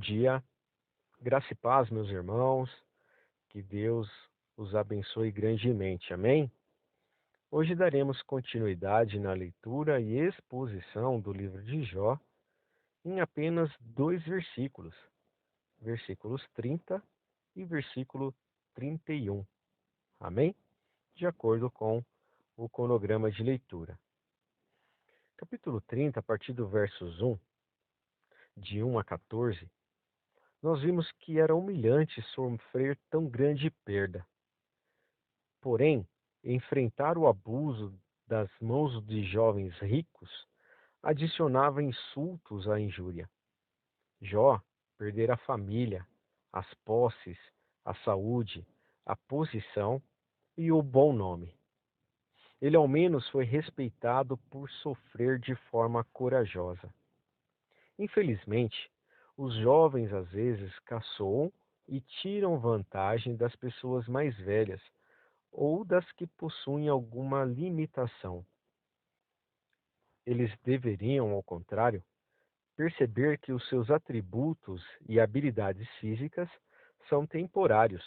dia, graça e paz, meus irmãos, que Deus os abençoe grandemente, amém? Hoje daremos continuidade na leitura e exposição do livro de Jó em apenas dois versículos, versículos 30 e versículo 31, amém? De acordo com o cronograma de leitura. Capítulo 30, a partir do versos 1, de 1 a 14, nós vimos que era humilhante sofrer tão grande perda. Porém, enfrentar o abuso das mãos de jovens ricos adicionava insultos à injúria. Jó perdera a família, as posses, a saúde, a posição e o bom nome. Ele ao menos foi respeitado por sofrer de forma corajosa. Infelizmente, os jovens às vezes caçoam e tiram vantagem das pessoas mais velhas ou das que possuem alguma limitação. Eles deveriam, ao contrário, perceber que os seus atributos e habilidades físicas são temporários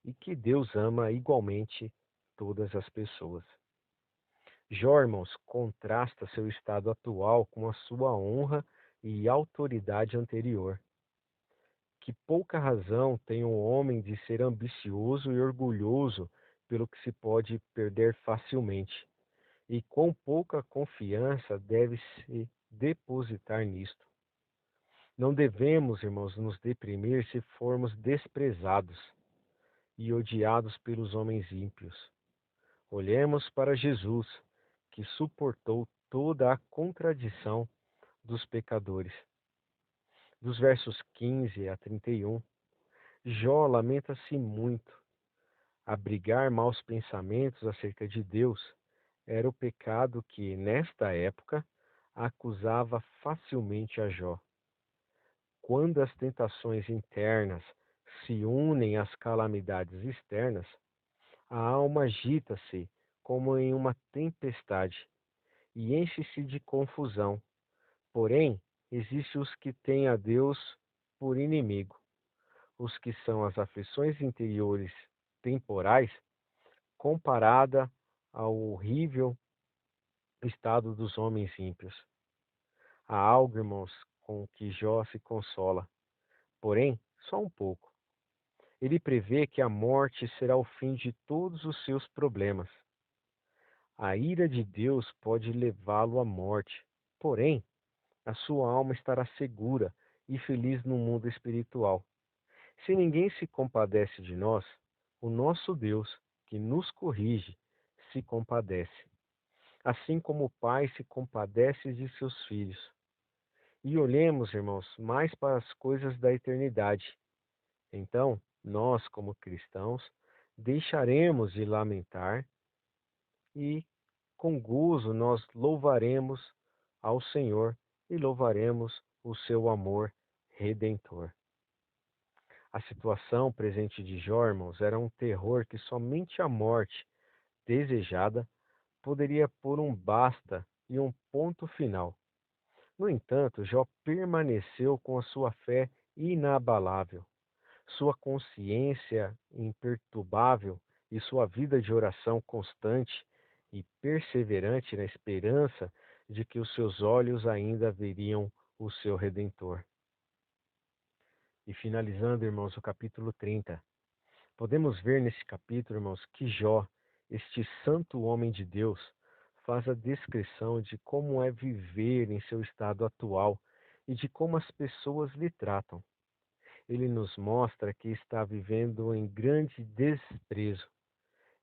e que Deus ama igualmente todas as pessoas. Jó, irmãos, contrasta seu estado atual com a sua honra e autoridade anterior. Que pouca razão tem um homem de ser ambicioso e orgulhoso pelo que se pode perder facilmente, e quão pouca confiança deve-se depositar nisto. Não devemos, irmãos, nos deprimir se formos desprezados e odiados pelos homens ímpios. Olhemos para Jesus, que suportou toda a contradição dos pecadores. Dos versos 15 a 31, Jó lamenta-se muito. Abrigar maus pensamentos acerca de Deus era o pecado que, nesta época, acusava facilmente a Jó. Quando as tentações internas se unem às calamidades externas, a alma agita-se como em uma tempestade e enche-se de confusão. Porém, existem os que têm a Deus por inimigo, os que são as aflições interiores temporais, comparada ao horrível estado dos homens ímpios. Há algo, irmãos, com que Jó se consola, porém, só um pouco. Ele prevê que a morte será o fim de todos os seus problemas. A ira de Deus pode levá-lo à morte, porém, a sua alma estará segura e feliz no mundo espiritual. Se ninguém se compadece de nós, o nosso Deus, que nos corrige, se compadece, assim como o Pai se compadece de seus filhos. E olhemos, irmãos, mais para as coisas da eternidade. Então, nós, como cristãos, deixaremos de lamentar e, com gozo, nós louvaremos ao Senhor e louvaremos o seu amor redentor. A situação presente de Jó, irmãos, era um terror que somente a morte desejada poderia pôr um basta e um ponto final. No entanto, Jó permaneceu com a sua fé inabalável, sua consciência imperturbável e sua vida de oração constante e perseverante na esperança de que os seus olhos ainda veriam o seu Redentor. E finalizando, irmãos, o capítulo 30. Podemos ver nesse capítulo, irmãos, que Jó, este santo homem de Deus, faz a descrição de como é viver em seu estado atual e de como as pessoas lhe tratam. Ele nos mostra que está vivendo em grande desprezo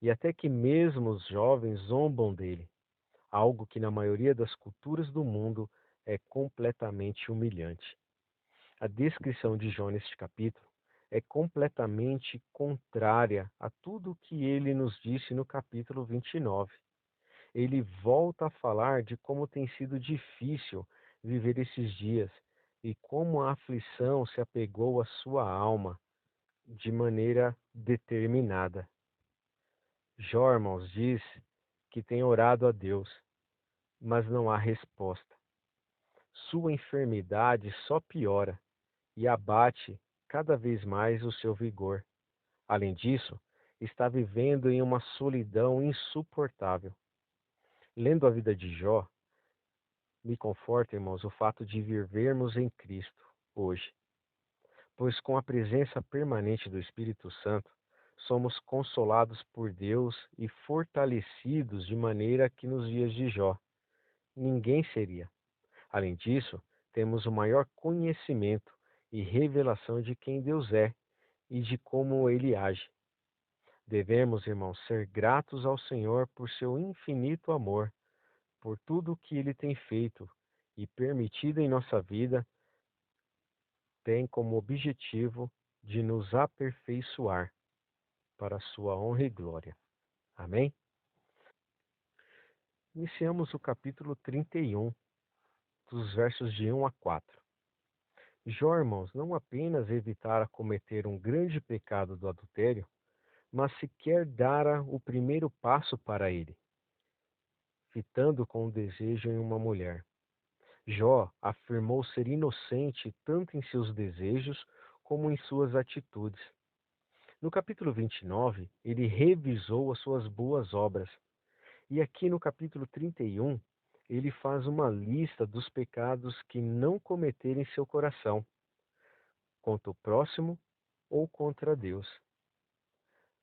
e até que mesmo os jovens zombam dele, algo que na maioria das culturas do mundo é completamente humilhante. A descrição de Jó neste capítulo é completamente contrária a tudo o que ele nos disse no capítulo 29. Ele volta a falar de como tem sido difícil viver esses dias e como a aflição se apegou à sua alma de maneira determinada. Jó, irmãos, diz que tem orado a Deus, mas não há resposta. Sua enfermidade só piora e abate cada vez mais o seu vigor. Além disso, está vivendo em uma solidão insuportável. Lendo a vida de Jó, me conforta, irmãos, o fato de vivermos em Cristo hoje, pois com a presença permanente do Espírito Santo, somos consolados por Deus e fortalecidos de maneira que nos dias de Jó ninguém seria. Além disso, temos o maior conhecimento e revelação de quem Deus é e de como ele age. Devemos, irmãos, ser gratos ao Senhor por seu infinito amor, por tudo o que ele tem feito e permitido em nossa vida, tem como objetivo de nos aperfeiçoar para a sua honra e glória. Amém? Iniciamos o capítulo 31, dos versos de 1 a 4. Jó, irmãos, não apenas evitara cometer um grande pecado do adultério, mas sequer dara o primeiro passo para ele, fitando com o desejo em uma mulher. Jó afirmou ser inocente tanto em seus desejos como em suas atitudes. No capítulo 29, ele revisou as suas boas obras. E aqui no capítulo 31, ele faz uma lista dos pecados que não cometer em seu coração, contra o próximo ou contra Deus.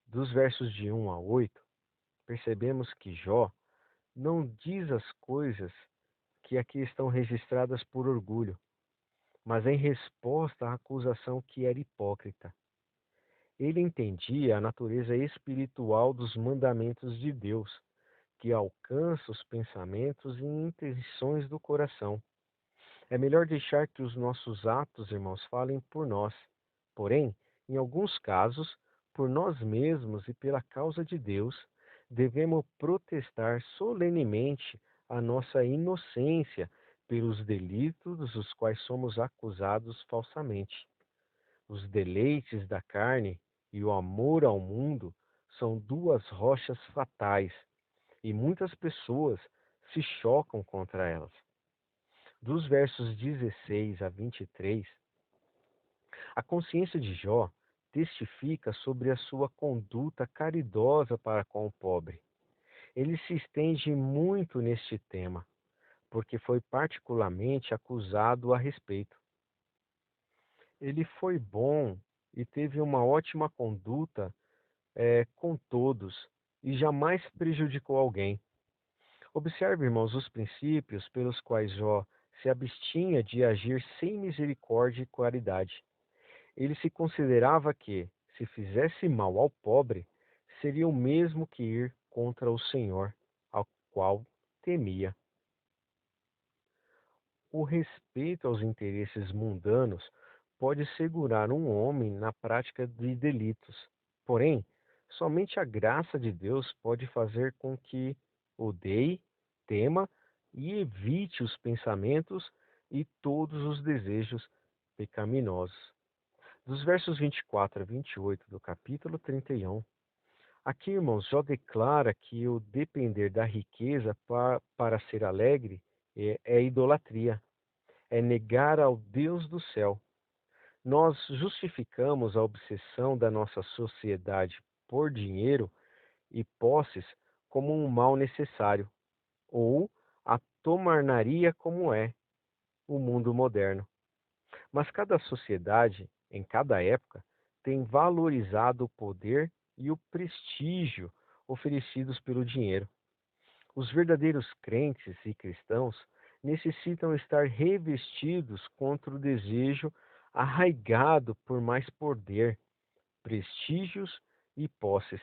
Dos versos de 1 a 8, percebemos que Jó não diz as coisas que aqui estão registradas por orgulho, mas em resposta à acusação que era hipócrita. Ele entendia a natureza espiritual dos mandamentos de Deus, que alcança os pensamentos e intenções do coração. É melhor deixar que os nossos atos, irmãos, falem por nós. Porém, em alguns casos, por nós mesmos e pela causa de Deus, devemos protestar solenemente a nossa inocência pelos delitos dos quais somos acusados falsamente. Os deleites da carne e o amor ao mundo são duas rochas fatais e muitas pessoas se chocam contra elas. Dos versos 16 a 23, a consciência de Jó testifica sobre a sua conduta caridosa para com o pobre. Ele se estende muito neste tema, porque foi particularmente acusado a respeito. Ele foi bom e teve uma ótima conduta com todos e jamais prejudicou alguém. Observe, irmãos, os princípios pelos quais Jó se abstinha de agir sem misericórdia e caridade. Ele se considerava que, se fizesse mal ao pobre, seria o mesmo que ir contra o Senhor, ao qual temia. O respeito aos interesses mundanos pode segurar um homem na prática de delitos. Porém, somente a graça de Deus pode fazer com que odeie, tema e evite os pensamentos e todos os desejos pecaminosos. Dos versos 24 a 28 do capítulo 31, aqui, irmãos, Jó declara que o depender da riqueza para ser alegre é idolatria, é negar ao Deus do céu. Nós justificamos a obsessão da nossa sociedade por dinheiro e posses como um mal necessário, ou a tomarnaria como é o mundo moderno. Mas cada sociedade, em cada época, tem valorizado o poder e o prestígio oferecidos pelo dinheiro. Os verdadeiros crentes e cristãos necessitam estar revestidos contra o desejo arraigado por mais poder, prestígios e posses.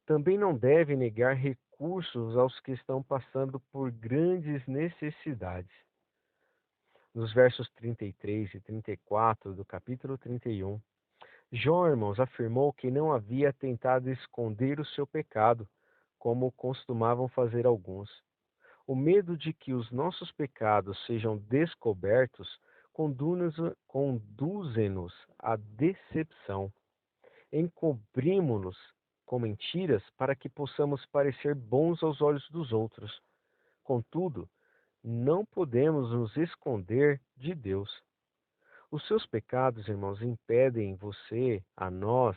Também não deve negar recursos aos que estão passando por grandes necessidades. Nos versos 33 e 34 do capítulo 31, Jó, irmãos, afirmou que não havia tentado esconder o seu pecado, como costumavam fazer alguns. O medo de que os nossos pecados sejam descobertos conduzem-nos à decepção. Encobrimos-nos com mentiras para que possamos parecer bons aos olhos dos outros. Contudo, não podemos nos esconder de Deus. Os seus pecados, irmãos, impedem você, a nós,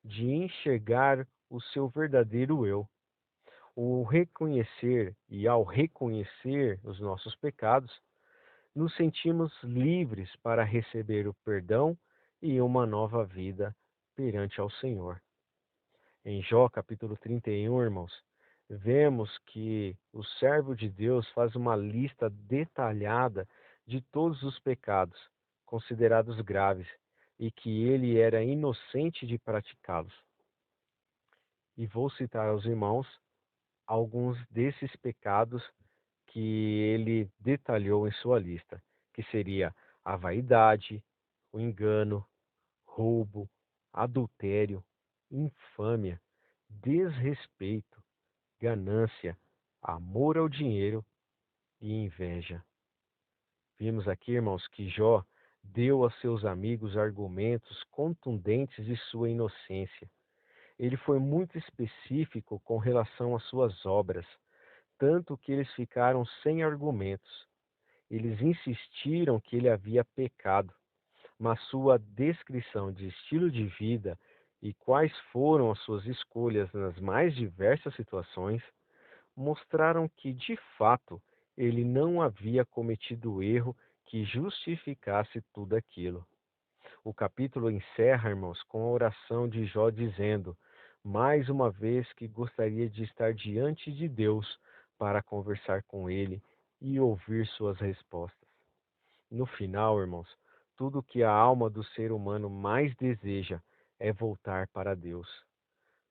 de enxergar o seu verdadeiro eu. O reconhecer e ao reconhecer os nossos pecados, nos sentimos livres para receber o perdão e uma nova vida perante ao Senhor. Em Jó capítulo 31, irmãos, vemos que o servo de Deus faz uma lista detalhada de todos os pecados considerados graves e que ele era inocente de praticá-los. E vou citar aos irmãos alguns desses pecados que ele detalhou em sua lista, que seria a vaidade, o engano, roubo, adultério, infâmia, desrespeito, ganância, amor ao dinheiro e inveja. Vimos aqui, irmãos, que Jó deu a seus amigos argumentos contundentes de sua inocência. Ele foi muito específico com relação às suas obras, tanto que eles ficaram sem argumentos. Eles insistiram que ele havia pecado, mas sua descrição de estilo de vida e quais foram as suas escolhas nas mais diversas situações mostraram que, de fato, ele não havia cometido erro que justificasse tudo aquilo. O capítulo encerra, irmãos, com a oração de Jó dizendo, mais uma vez, que gostaria de estar diante de Deus para conversar com ele e ouvir suas respostas. No final, irmãos, tudo que a alma do ser humano mais deseja é voltar para Deus.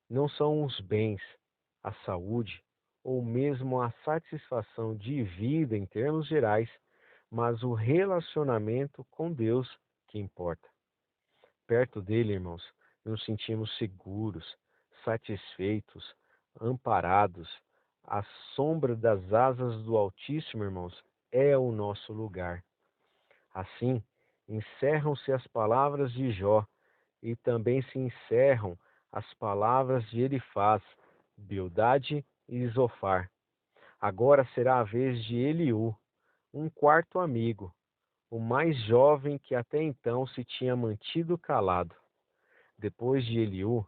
Não são os bens, a saúde ou mesmo a satisfação de vida em termos gerais, mas o relacionamento com Deus que importa. Perto dele, irmãos, nos sentimos seguros, satisfeitos, amparados. A sombra das asas do Altíssimo, irmãos, é o nosso lugar. Assim, encerram-se as palavras de Jó e também se encerram as palavras de Elifaz, Bildade e Zofar. Agora será a vez de Eliú, um quarto amigo, o mais jovem que até então se tinha mantido calado. Depois de Eliú,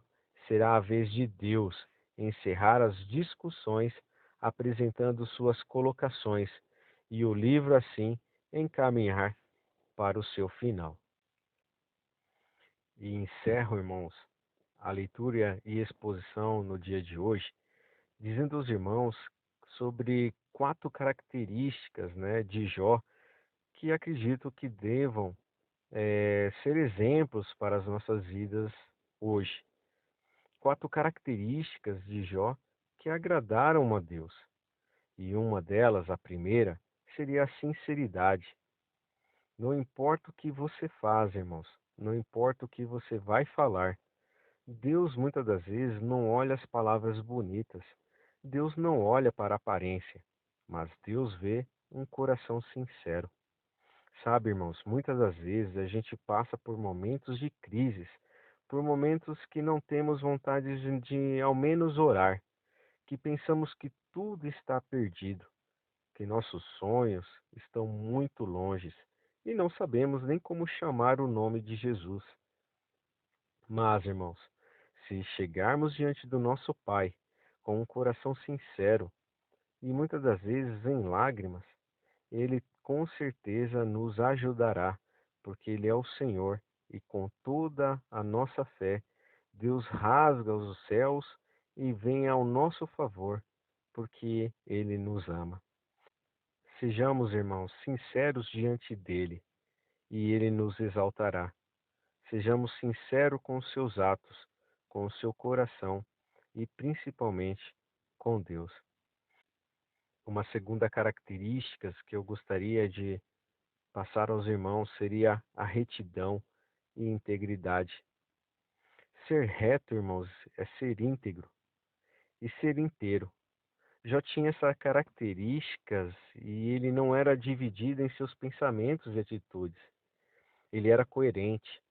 será a vez de Deus encerrar as discussões, apresentando suas colocações, e o livro assim encaminhar para o seu final. E encerro, irmãos, a leitura e exposição no dia de hoje, dizendo aos irmãos sobre 4 características, né, de Jó que acredito que devam ser exemplos para as nossas vidas hoje. 4 características de Jó que agradaram a Deus. E uma delas, a primeira, seria a sinceridade. Não importa o que você faz, irmãos, não importa o que você vai falar, Deus muitas das vezes não olha as palavras bonitas. Deus não olha para a aparência, mas Deus vê um coração sincero. Sabe, irmãos, muitas das vezes a gente passa por momentos de crises, por momentos que não temos vontade de ao menos orar, que pensamos que tudo está perdido, que nossos sonhos estão muito longes e não sabemos nem como chamar o nome de Jesus. Mas, irmãos, se chegarmos diante do nosso Pai com um coração sincero e muitas das vezes em lágrimas, Ele com certeza nos ajudará, porque Ele é o Senhor e com toda a nossa fé, Deus rasga os céus e vem ao nosso favor, porque Ele nos ama. Sejamos, irmãos, sinceros diante dele e Ele nos exaltará. Sejamos sinceros com os seus atos, com o seu coração e principalmente com Deus. Uma segunda característica que eu gostaria de passar aos irmãos seria a retidão e integridade. Ser reto, irmãos, é ser íntegro e ser inteiro. Já tinha essas características e ele não era dividido em seus pensamentos e atitudes. Ele era coerente.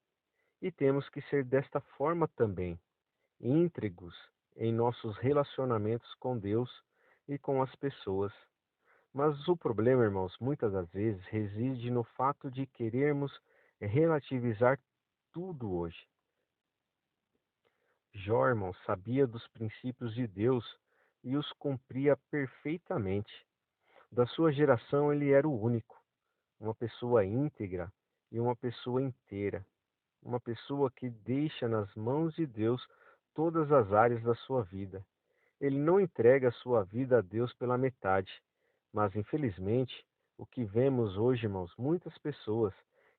E temos que ser desta forma também, íntegros em nossos relacionamentos com Deus e com as pessoas. Mas o problema, irmãos, muitas das vezes reside no fato de querermos é relativizar tudo hoje. Jó, irmãos, sabia dos princípios de Deus e os cumpria perfeitamente. Da sua geração, ele era o único, uma pessoa íntegra e uma pessoa inteira, uma pessoa que deixa nas mãos de Deus todas as áreas da sua vida. Ele não entrega a sua vida a Deus pela metade, mas infelizmente, o que vemos hoje, irmãos, muitas pessoas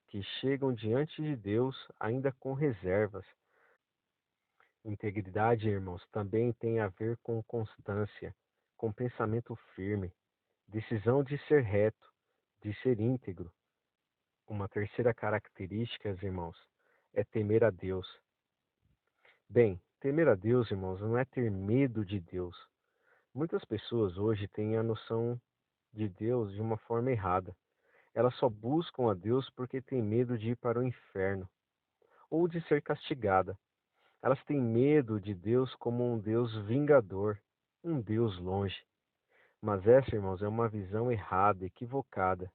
que chegam diante de Deus ainda com reservas. Integridade, irmãos, também tem a ver com constância, com pensamento firme, decisão de ser reto, de ser íntegro. Uma terceira característica, irmãos, é temer a Deus. Bem, temer a Deus, irmãos, não é ter medo de Deus. Muitas pessoas hoje têm a noção de Deus de uma forma errada. Elas só buscam a Deus porque têm medo de ir para o inferno ou de ser castigada. Elas têm medo de Deus como um Deus vingador, um Deus longe. Mas essa, irmãos, é uma visão errada, equivocada.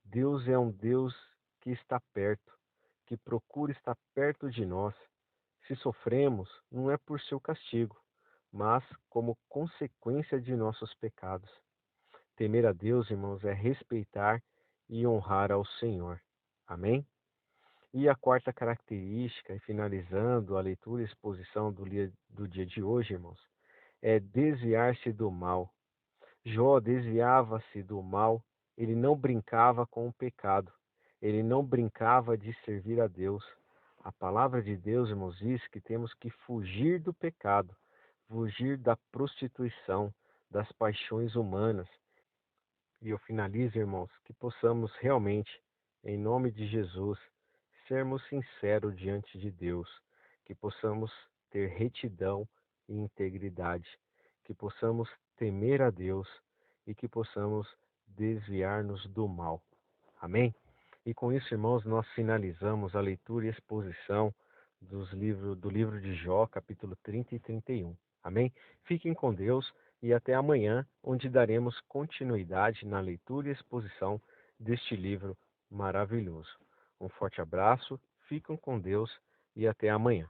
Deus é um Deus que está perto, que procura estar perto de nós. Se sofremos, não é por seu castigo, mas como consequência de nossos pecados. Temer a Deus, irmãos, é respeitar e honrar ao Senhor. Amém? E a quarta característica, e finalizando a leitura e exposição do dia de hoje, irmãos, é desviar-se do mal. Jó desviava-se do mal, ele não brincava com o pecado, ele não brincava de servir a Deus. A palavra de Deus, irmãos, diz que temos que fugir do pecado, fugir da prostituição, das paixões humanas. E eu finalizo, irmãos, que possamos realmente, em nome de Jesus, sermos sinceros diante de Deus, que possamos ter retidão e integridade, que possamos temer a Deus e que possamos desviar-nos do mal. Amém? E com isso, irmãos, nós finalizamos a leitura e exposição do livro de Jó, capítulo 30 e 31. Amém? Fiquem com Deus e até amanhã, onde daremos continuidade na leitura e exposição deste livro maravilhoso. Um forte abraço, fiquem com Deus e até amanhã.